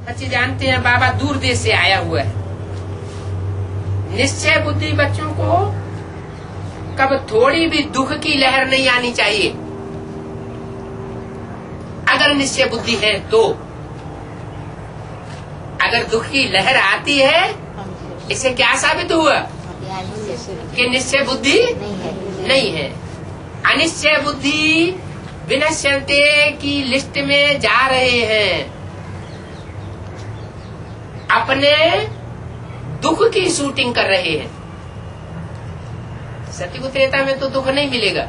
बच्चे जानते हैं बाबा दूर देश से आया हुआ है। निश्चय बुद्धि बच्चों को कब थोड़ी भी दुख की लहर नहीं आनी चाहिए। अगर निश्चय बुद्धि है तो अगर दुख की लहर आती है, इससे क्या साबित हुआ कि निश्चय बुद्धि नहीं है। अनिश्चय बुद्धि बिना शर्ते की लिस्ट में जा रहे हैं, अपने दुख की शूटिंग कर रहे हैं। सत्य को त्रेता में तो दुख नहीं मिलेगा,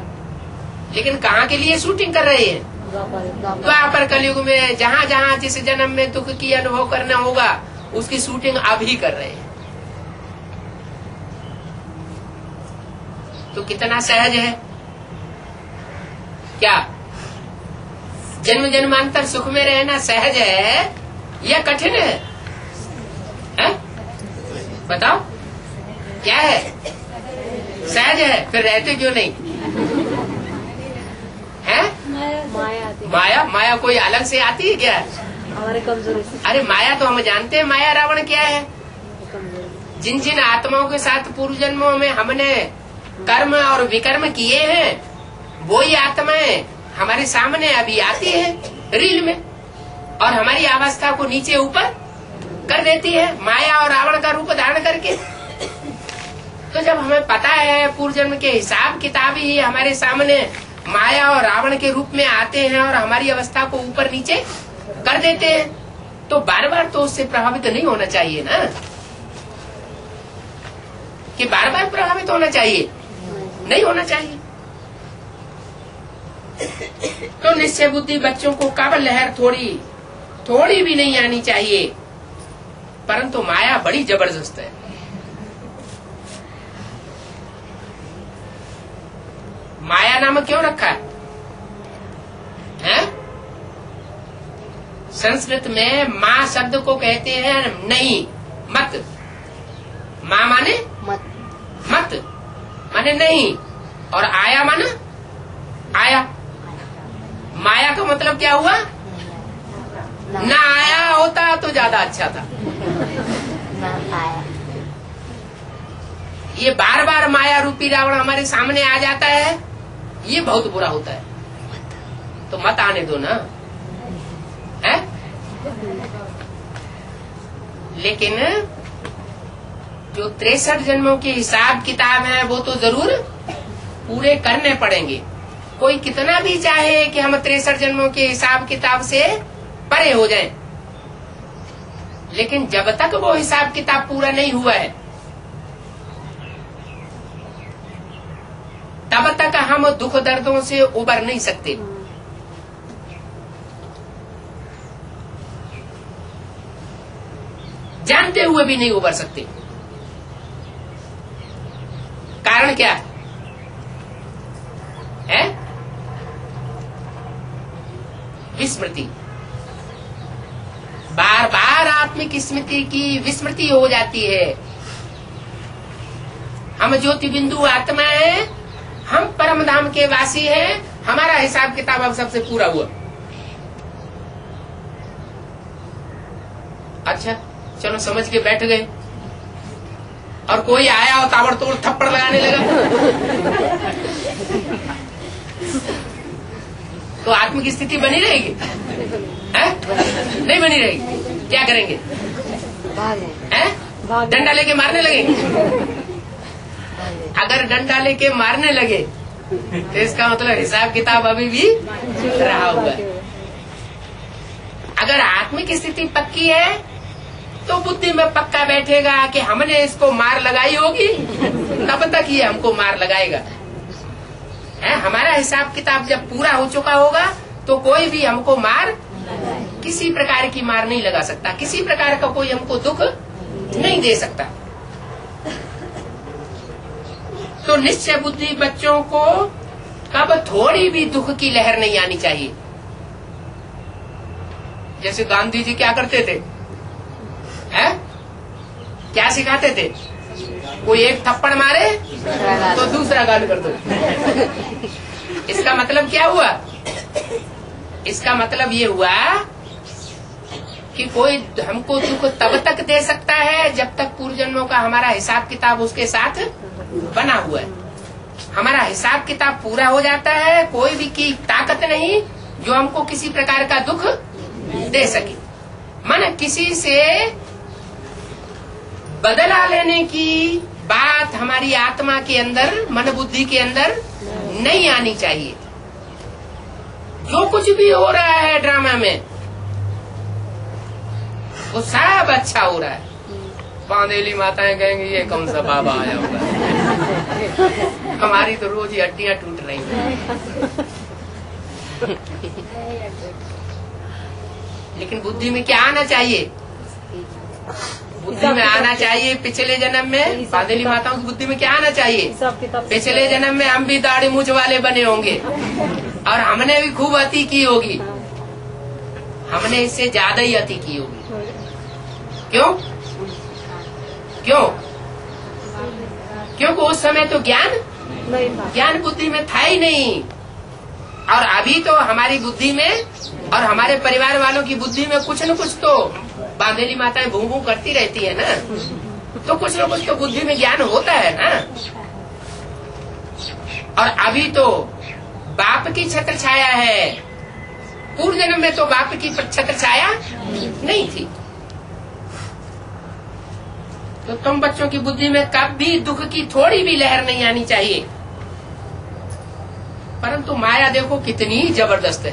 लेकिन कहाँ के लिए शूटिंग कर रहे हैं? द्वापर कलयुग में जहाँ जहाँ जिस जन्म में दुख की अनुभव करना होगा उसकी शूटिंग अभी कर रहे हैं। तो कितना सहज है क्या? जन्म जन्मांतर सुख में रहना सहज है या कठिन है? बताओ क्या है? सहज है, फिर रहते क्यों नहीं? है माया कोई अलग से आती है क्या? हमारे कमजोरी से। अरे माया तो हम जानते हैं, माया रावण क्या है। जिन जिन आत्माओं के साथ पूर्व जन्मों में हमने कर्म और विकर्म किए हैं, वो ही आत्माएं हमारे सामने अभी आती है रील में, और हमारी अवस्था को नीचे ऊपर कर देती है माया और रावण का रूप धारण करके। तो जब हमें पता है पूर्व जन्म के हिसाब किताब ही हमारे सामने माया और रावण के रूप में आते हैं और हमारी अवस्था को ऊपर नीचे कर देते हैं, तो बार बार तो उससे प्रभावित नहीं होना चाहिए ना, कि बार बार प्रभावित होना चाहिए, नहीं होना चाहिए। तो निश्चय बुद्धि बच्चों को कब लहर थोड़ी भी नहीं आनी चाहिए, परंतु माया बड़ी जबरदस्त है। माया नाम क्यों रखा है? संस्कृत में माँ शब्द को कहते हैं नहीं, मत। माँ माने मत माने नहीं, और आया माने आया। माया का मतलब क्या हुआ? ना आया होता तो ज्यादा अच्छा था। ये बार बार माया रूपी रावण हमारे सामने आ जाता है, ये बहुत बुरा होता है। तो मत आने दो ना, है? लेकिन जो 63 जन्मों के हिसाब किताब है वो तो जरूर पूरे करने पड़ेंगे। कोई कितना भी चाहे कि हम 63 जन्मों के हिसाब किताब से परे हो जाएं, लेकिन जब तक वो हिसाब किताब पूरा नहीं हुआ है तब तक हम दुख दर्दों से उबर नहीं सकते। जानते हुए भी नहीं उबर सकते। कारण क्या है? विस्मृति। बार बार आत्मिक स्मृति की विस्मृति हो जाती है। हम ज्योति बिंदु आत्मा है, हम परम धाम के वासी हैं, हमारा हिसाब किताब अब सबसे पूरा हुआ। अच्छा चलो समझ के बैठ गए, और कोई आया और ताबड़तोड़ थप्पड़ लगाने लगा तो आत्मिक स्थिति बनी रहेगी? नहीं बनी रहेगी। क्या करेंगे? डंडा लेके मारने लगेंगे। अगर डंडा लेके मारने लगे तो इसका मतलब हिसाब किताब अभी भी रहा हुआ है। अगर आत्मिक स्थिति पक्की है तो बुद्धि में पक्का बैठेगा कि हमने इसको मार लगाई होगी, तब तक ये हमको मार लगाएगा। हमारा हिसाब किताब जब पूरा हो चुका होगा तो कोई भी हमको मार, किसी प्रकार की मार नहीं लगा सकता, किसी प्रकार का कोई हमको दुख नहीं दे सकता। तो निश्चय बुद्धि बच्चों को कब थोड़ी भी दुख की लहर नहीं आनी चाहिए। जैसे गांधी जी क्या करते थे, क्या सिखाते थे? कोई एक थप्पड़ मारे तो दूसरा गाल कर दो। इसका मतलब क्या हुआ? इसका मतलब ये हुआ कि कोई हमको दुख तब तक दे सकता है जब तक पूर्व जन्मों का हमारा हिसाब किताब उसके साथ बना हुआ है। हमारा हिसाब किताब पूरा हो जाता है, कोई भी की ताकत नहीं जो हमको किसी प्रकार का दुख दे सके। मन किसी से बदला लेने की बात हमारी आत्मा के अंदर, मन बुद्धि के अंदर नहीं आनी चाहिए। जो कुछ भी हो रहा है ड्रामा में वो सब अच्छा हो रहा है। बांदेली माताएं कहेंगे ये कौन सा बाबा आया होगा। हमारी तो रोज ही हड्डियां टूट रही हैं। लेकिन बुद्धि में क्या आना चाहिए? बुद्धि में आना चाहिए पिछले जन्म में, बांदेली माताओं की बुद्धि में क्या आना चाहिए? पिछले जन्म में हम भी दाढ़ी मूंछ वाले बने होंगे और हमने भी खूब अति की होगी। हमने इससे ज्यादा ही अति की होगी। क्यों? क्यों? क्योंकि उस समय तो ज्ञान बुद्धि में था ही नहीं। और अभी तो हमारी बुद्धि में और हमारे परिवार वालों की बुद्धि में कुछ न कुछ तो बांधेली माताएं भूं भूं करती रहती है ना, तो कुछ न कुछ तो बुद्धि में ज्ञान होता है ना। और अभी तो बाप की छत्र छाया है, पूर्व जन्म में तो बाप की छत्र छाया नहीं थी। तो तुम बच्चों की बुद्धि में कभी दुख की थोड़ी भी लहर नहीं आनी चाहिए। परंतु माया देखो कितनी जबरदस्त है,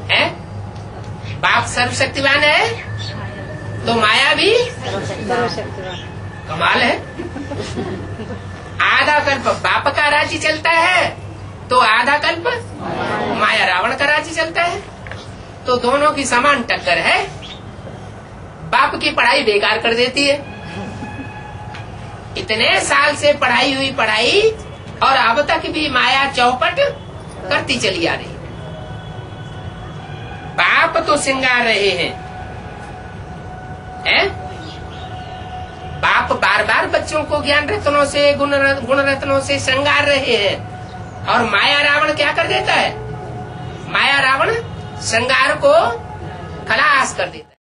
हैं? बाप सर्वशक्तिवान है तो माया भी कमाल है। आधा कल्प बाप का राज्य चलता है तो आधा कल्प माया रावण का राज्य चलता है। तो दोनों की समान टक्कर है। बाप की पढ़ाई बेकार कर देती है। इतने साल से पढ़ाई हुई पढ़ाई और अब तक भी माया चौपट करती चली आ रही। बाप तो श्रृंगार रहे हैं, बाप बार बार बच्चों को ज्ञान रत्नों से गुण रत्नों से श्रृंगार रहे हैं। और माया रावण क्या कर देता है? माया रावण श्रृंगार को खलास कर देता है।